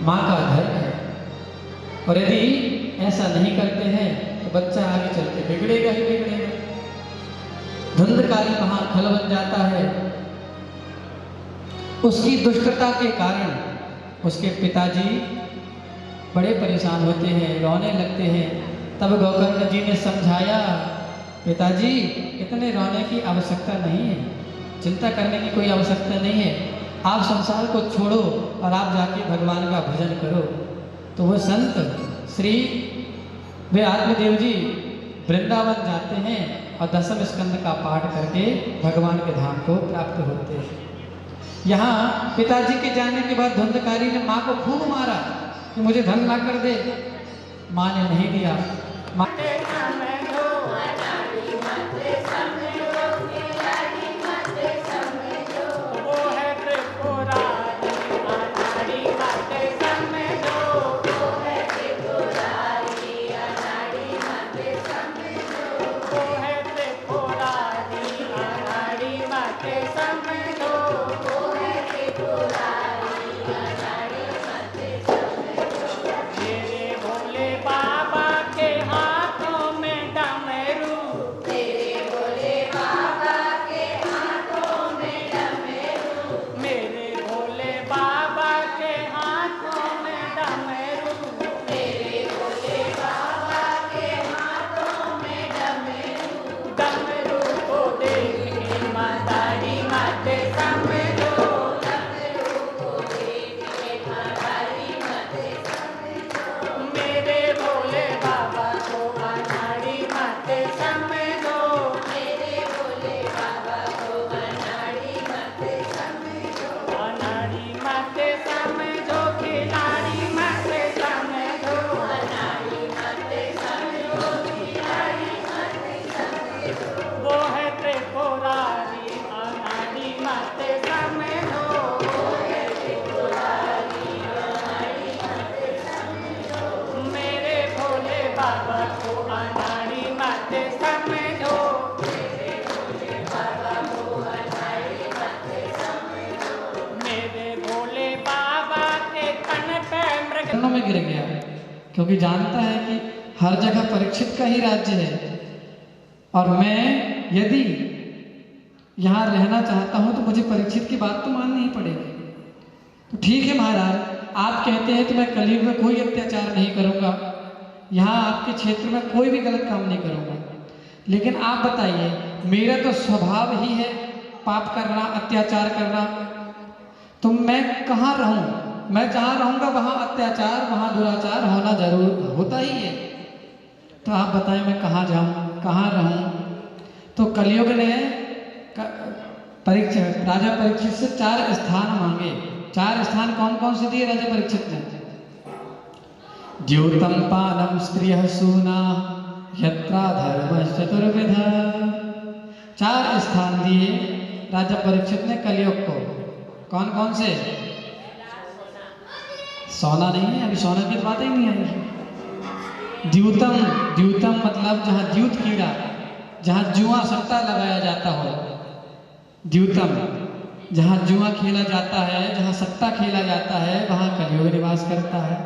माँ का धर्म है। और यदि ऐसा नहीं करते हैं तो बच्चा आगे चल के बिगड़ेगा ही बिगड़ेगा। धुंधकारी महाखल बन जाता है। उसकी दुष्टता के कारण उसके पिताजी बड़े परेशान होते हैं, रोने लगते हैं। तब गोकर्ण जी ने समझाया, पिताजी इतने रोने की आवश्यकता नहीं है, चिंता करने की कोई आवश्यकता नहीं है। आप संसार को छोड़ो और आप जाके भगवान का भजन करो। तो वो संत श्री वे आत्मदेव जी वृंदावन जाते हैं और दशम स्कंद का पाठ करके भगवान के धाम को प्राप्त होते हैं। यहाँ पिताजी के जाने के बाद धुंधकारी ने माँ को खूब मारा कि मुझे धन ला कर दे। माँ ने नहीं दिया। माँ में गिर गया, क्योंकि जानता है कि हर जगह परीक्षित का ही राज्य है और मैं यदि यहाँ रहना चाहता हूँ तो मुझे परीक्षित की बात तो माननी ही पड़ेगी। तो ठीक है महाराज, आप कहते हैं तो मैं कलयुग में कोई अत्याचार नहीं करूँगा, यहाँ आपके क्षेत्र में कोई भी गलत काम नहीं करूँगा। लेकिन आप बताइए, मेरा तो स्वभाव ही है पाप करना, अत्याचार करना, तो मैं कहाँ रहूँ? मैं जहाँ रहूँगा वहाँ अत्याचार, वहाँ दुराचार होना जरूर होता ही है। तो आप बताएं मैं कहाँ जाऊँ, कहाँ रहूँ? तो कलयुग ने राजा परीक्षित से 4 स्थान मांगे। 4 स्थान कौन कौन से दिए राजा परीक्षित ने? द्यूतम पानम स्त्रियः सूना यत्रा धर्म चतुर्विधा। 4 स्थान दिए राजा परीक्षित ने कलयुग को। कौन कौन से? सोना नहीं है, अभी सोना की बात ही नहीं आई। द्यूतम, द्यूतम मतलब जहाँ द्यूत कीड़ा, जहाँ जुआ सट्टा लगाया जाता हो, द्यूतम जहाँ जुआ खेला जाता है, जहाँ सट्टा खेला जाता है, वहाँ कलयुग निवास करता है।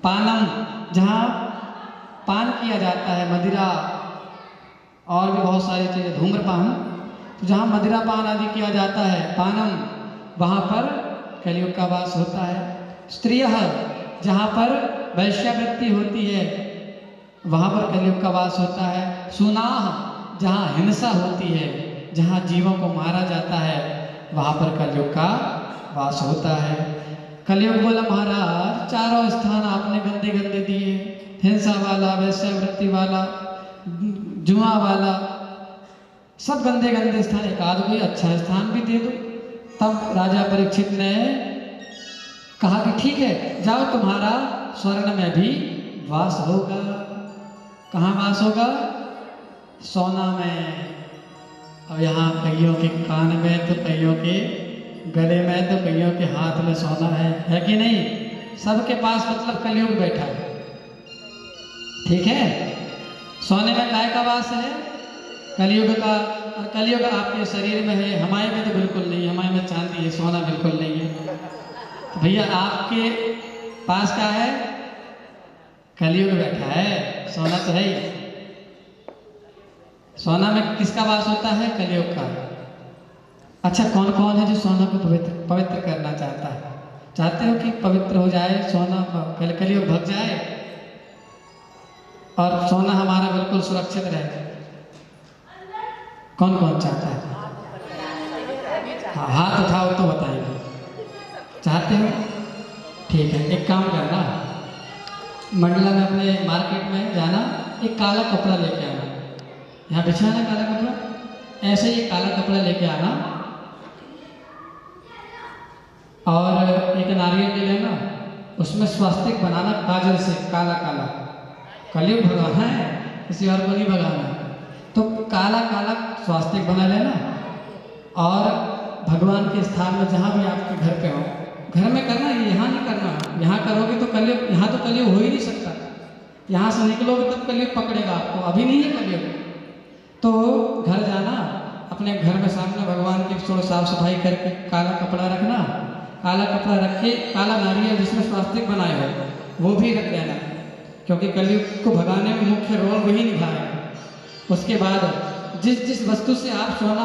पानम जहाँ पान किया जाता है, मदिरा और भी बहुत सारी चीज़ें, धूम्रपान, तो जहाँ मदिरा पान आदि किया जाता है, पानम, वहाँ पर कलयुग का वास होता है। स्त्रियः जहाँ पर वैश्यावृत्ति होती है, वहाँ पर कलयुग का वास होता है। सूनाह जहाँ हिंसा होती है, जहाँ जीवों को मारा जाता है, वहाँ पर कलयुग का वास होता है। कलयुग बोला, महाराज 4 स्थान आपने गंदे गंदे दिए, हिंसा वाला, वैश्यावृत्ति वाला, जुआ वाला, सब गंदे गंदे स्थान, एक आध कोई अच्छा स्थान भी दे दो। तब राजा परीक्षित ने कहा कि ठीक है, जाओ, तुम्हारा स्वर्ण में भी वास होगा। कहाँ वास होगा? सोना में। और यहाँ कईयों के कान में, तो कईयों के गले में, तो कईयों के हाथ में सोना है कि नहीं? सबके पास मतलब कलयुग बैठा है। ठीक है, सोने में काय का वास है? कलयुग का। और कलयुग आपके शरीर में है, हमारे में तो बिल्कुल नहीं, हमारे में चांदी है, सोना बिल्कुल नहीं है। तो भैया आपके पास क्या है? कलयुग बैठा है, सोना तो है ही। सोना में किसका वास होता है? कलयुग का। अच्छा, कौन कौन है जो सोना को पवित्र करना चाहता है? चाहते हो कि पवित्र हो जाए सोना, कलयुग भग जाए और सोना हमारा बिल्कुल सुरक्षित रहे? कौन कौन चाहता है? हाँ, हाथ उठाओ तो बताइए। चाहते हो? ठीक है, एक काम करना, मंडला में अपने मार्केट में जाना, एक काला कपड़ा लेके आना। यहाँ बिछाना काला कपड़ा, ऐसे ही काला कपड़ा लेके आना और एक नारियल ले लेना, उसमें स्वास्तिक बनाना काजल से, काला काला। कलयुग भगाना है, किसी और को नहीं भगाना। तो काला काला स्वास्तिक बना लेना और भगवान के स्थान में जहाँ भी आपके घर पे हो, घर में करना, यहाँ नहीं करना। यहाँ करोगे तो कलयुग, यहाँ तो कलयुग हो ही नहीं सकता। यहाँ से निकलोगे तब कलयुग पकड़ेगा आपको, अभी नहीं है कलयुग। तो घर जाना, अपने घर में सामने भगवान की थोड़ा साफ सफाई करके काला कपड़ा रखना, काला कपड़ा रख के काला नारियल जिसमें स्वास्तिक बनाए हो वो भी रख देना, क्योंकि कलयुग को भगाने में मुख्य रोल वही निभाएगा। उसके बाद जिस जिस वस्तु से आप सोना,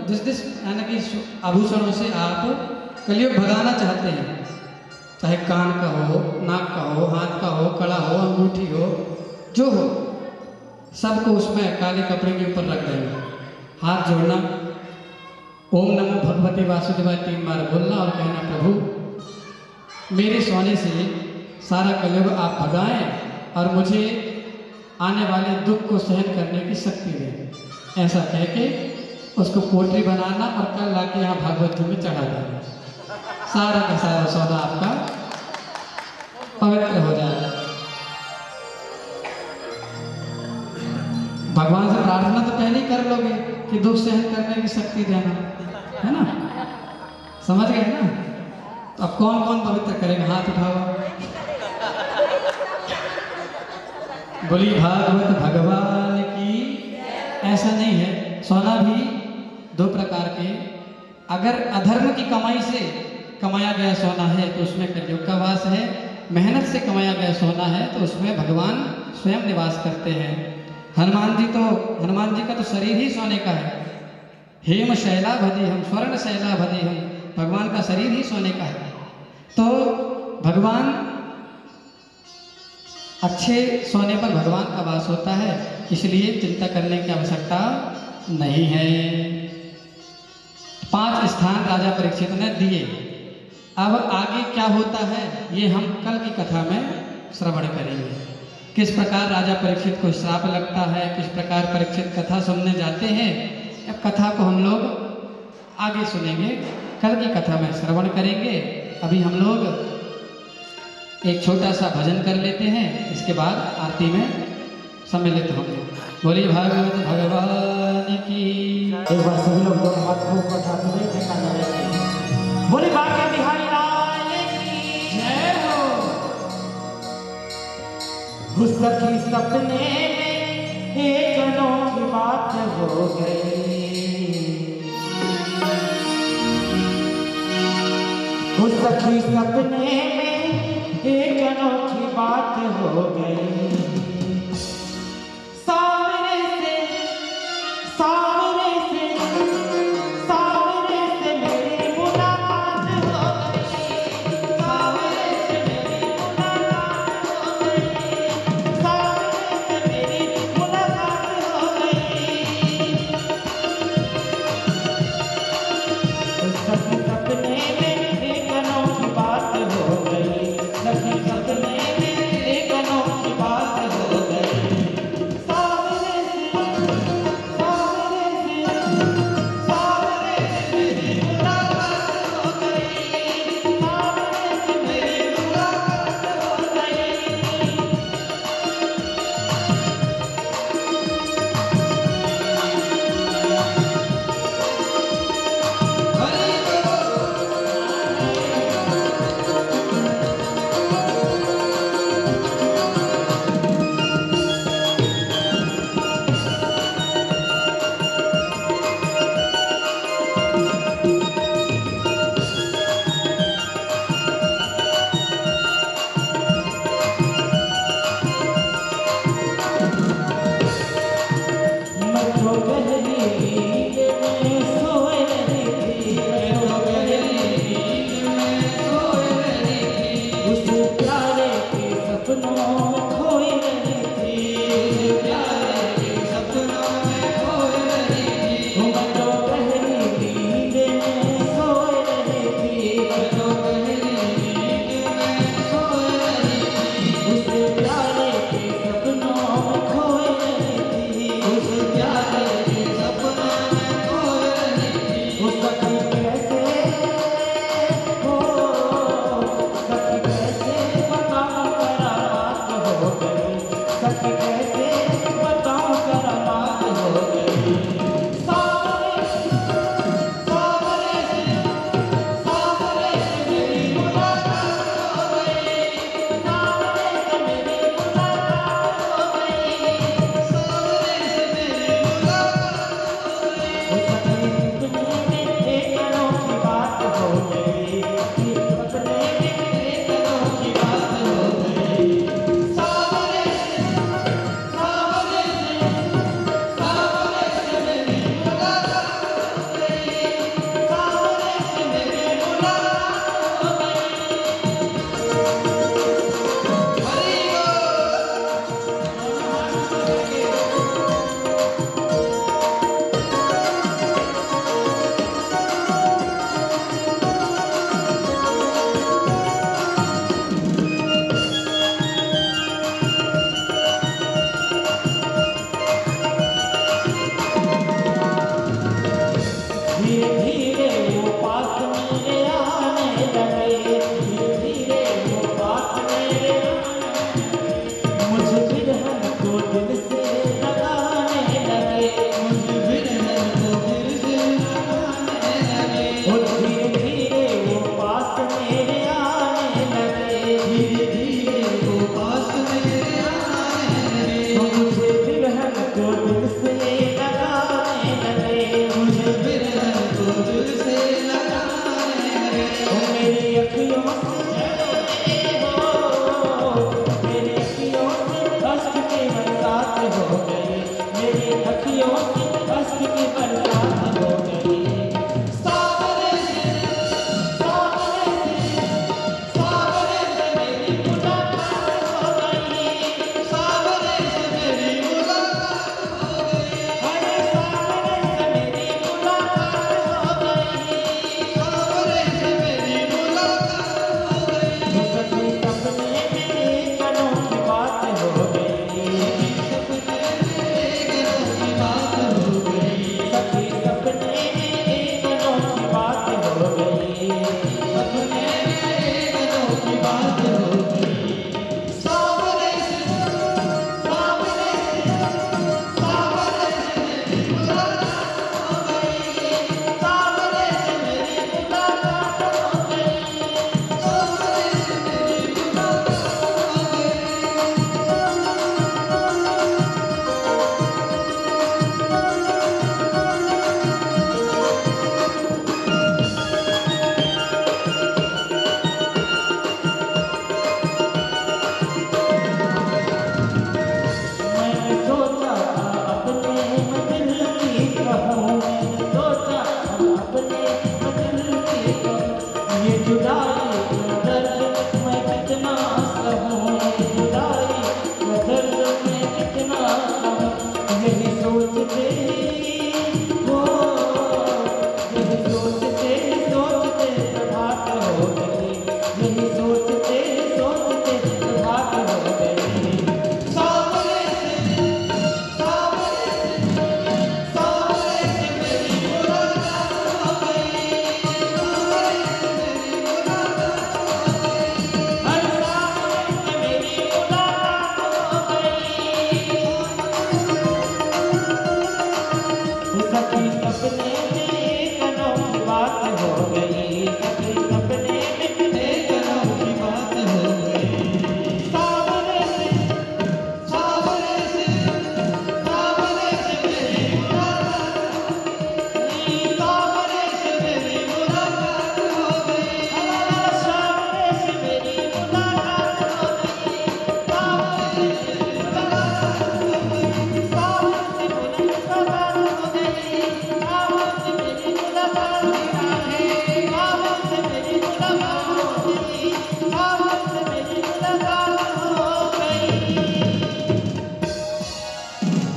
जिस यानी कि आभूषणों से आप कलयुग भगाना चाहते हैं, चाहे कान का हो, नाक का हो, हाथ का हो, कड़ा हो, अंगूठी हो, जो हो, सबको उसमें काले कपड़े के ऊपर रख देना। हाथ जोड़ना, ओम नमो भगवते वासुदेवाय 3 बार बोलना और कहना, प्रभु मेरे सोने से सारा कलयुग आप भगाएं और मुझे आने वाले दुख को सहन करने की शक्ति दें। ऐसा कह के उसको पोटली बनाना और कल लाके यहाँ भागवत जी में चढ़ा देना। सारा का सारा सोना आपका पवित्र हो जाएगा। भगवान से प्रार्थना तो पहले ही कर लोगे कि दुख सहन करने की शक्ति देना, है ना? समझ गए ना? तो अब कौन कौन पवित्र करेगा? हाथ उठाओ। बोली भागवत भगवान की। ऐसा नहीं है, सोना भी 2 प्रकार के। अगर अधर्म की कमाई से कमाया गया सोना है तो उसमें कलयुग का वास है। मेहनत से कमाया गया सोना है तो उसमें भगवान स्वयं निवास करते हैं। हनुमान जी का तो शरीर ही सोने का है। हेम शैलाभधि हम, स्वर्ण शैलाभधि हम, भगवान का शरीर ही सोने का है। तो भगवान, अच्छे सोने पर भगवान का वास होता है, इसलिए चिंता करने की आवश्यकता नहीं है। 5 स्थान राजा परीक्षित ने दिए। अब आगे क्या होता है ये हम कल की कथा में श्रवण करेंगे। किस प्रकार राजा परीक्षित को श्राप लगता है, किस प्रकार परीक्षित कथा सुनने जाते हैं, अब कथा को हम लोग आगे सुनेंगे, कल की कथा में श्रवण करेंगे। अभी हम लोग एक छोटा सा भजन कर लेते हैं, इसके बाद आरती में सम्मिलित होंगे। बोलिए भागवत भगवान की। एक बार सभी लोग दोनों हाथ को ऊपर उठाते हुए देखा जाए। बोले बाके बिहारी लाल की जय हो। उस सखी सपने में एक अनोखी बात हो गई। उस सखी सपने में एक अनोखी बात हो गई। सावरे से मेरी मुलाकात हो गई। सावरे से मेरी मुलाकात हो गई। सावरे से मेरी मुलाकात हो गई। उस सखी सपने में एक अनोखी बात हो गई। सखी सपने में एक अनोखी बात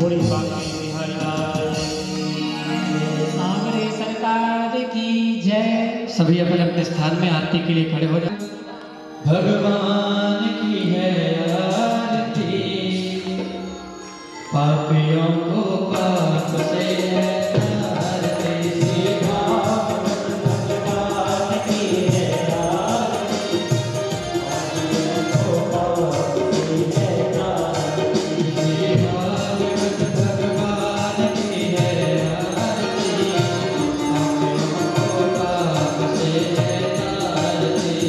बोली बाकी बिहारी लाल सांवरे सरकार की जय। सभी अपने अपने स्थान में आरती के लिए खड़े हो जाए। भगवान की है आरती, पापियों को पाप से है तारती। भगवान की है आरती, पापियों को पाप से है तारती। भगवान की है आरती, पापियों को पाप से है तारती।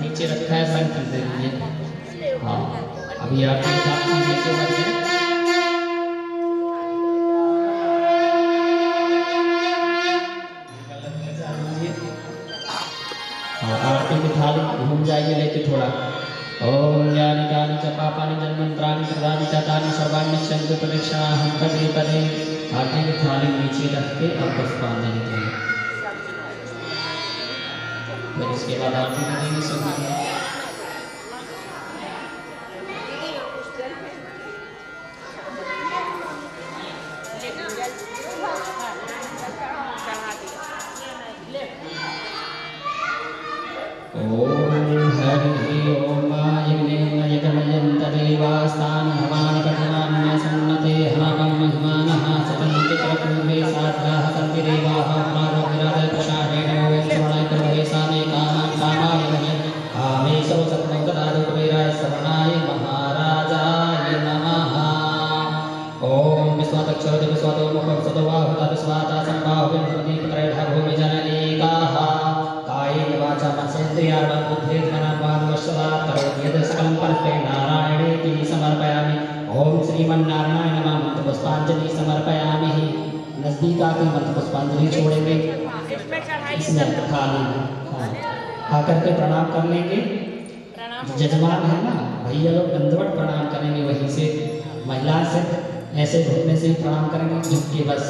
नीचे रखा है शंख दे दीजिए। हाँ अभी आरती नीचे मत गए। हाँ आरती की थाली घूम जाइए लेके थोड़ा। ओम यानि कानि च पापानि जन्मंत्राणि कृतानि च तानि सर्वाणि क्षन्तु प्रदक्षिणाहं पदे पदे। आरती की थाली नीचे रख के अब पुष्पांजलि देंगे। फिर इसके बाद आरती करेंगे सभी। पुष्पांजलि समर्पयामि। नजदीक आके मंत्र पुष्पांजलि छोड़ेंगे इसमें थाली में आकर के प्रणाम कर लेंगे। जजमान है ना भैया लोग दंडवत प्रणाम करेंगे, वहीं से महिला से ऐसे घुटने से ही प्रणाम करेंगे झुक के बस।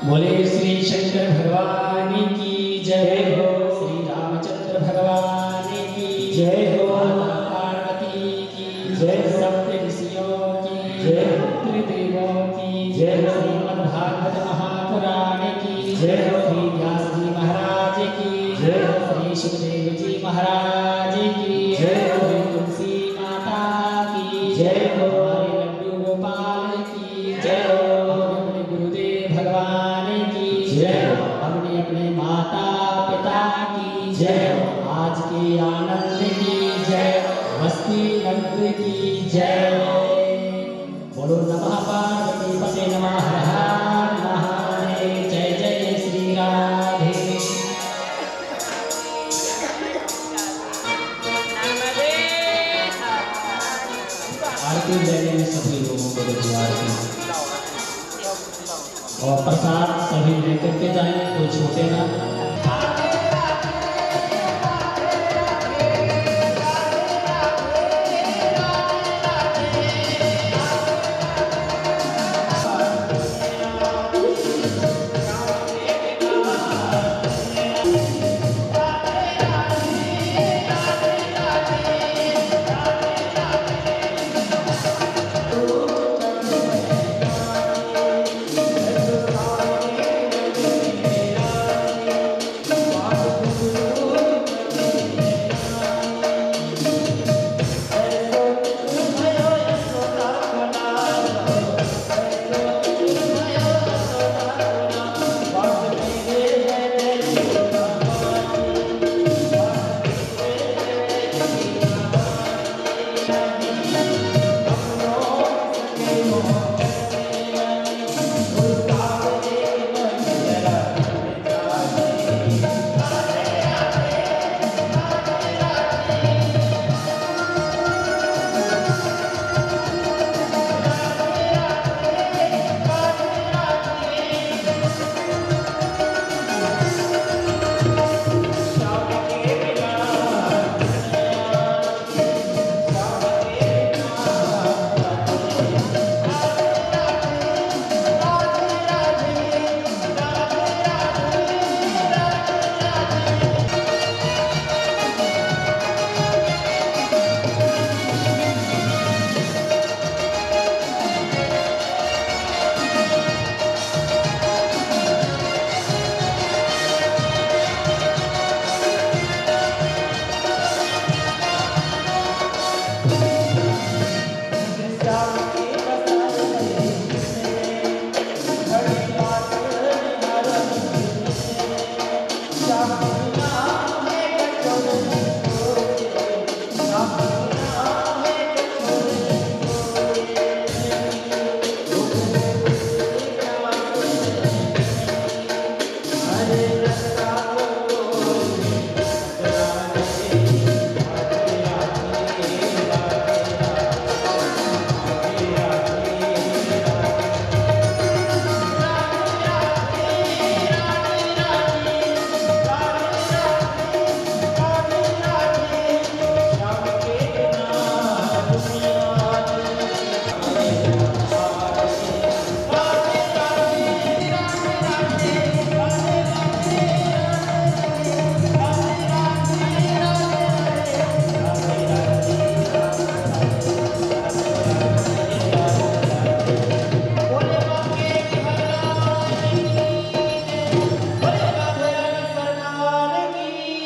बोले श्री शंकर भगवान की जय हो, श्री रामचंद्र भगवान की जय हो, पार्वती की जय, सप्त ऋषियों की जय, त्रिदेवों की जय, श्रीमद्भागवत महापुराण की जय, श्री व्यास जी महाराज की जय, श्री सुखदेव जी महाराज की जय, श्री तुलसी माता की जय हो, हमारे लड्डू गोपाल की जय हो, अपने गुरुदेव भगवान की जय, अपने अपने माता पिता की जय, आज के आनंद की जय, मस्ती नंद की जय। बोलो नमः पार्वती पते नमः, हर हर महादेव। जय जय श्री राधे। आरती लेने में सभी लोगों को देखिए आरती और प्रसाद सभी लेकर के जाएंगे, कोई छूटे ना। का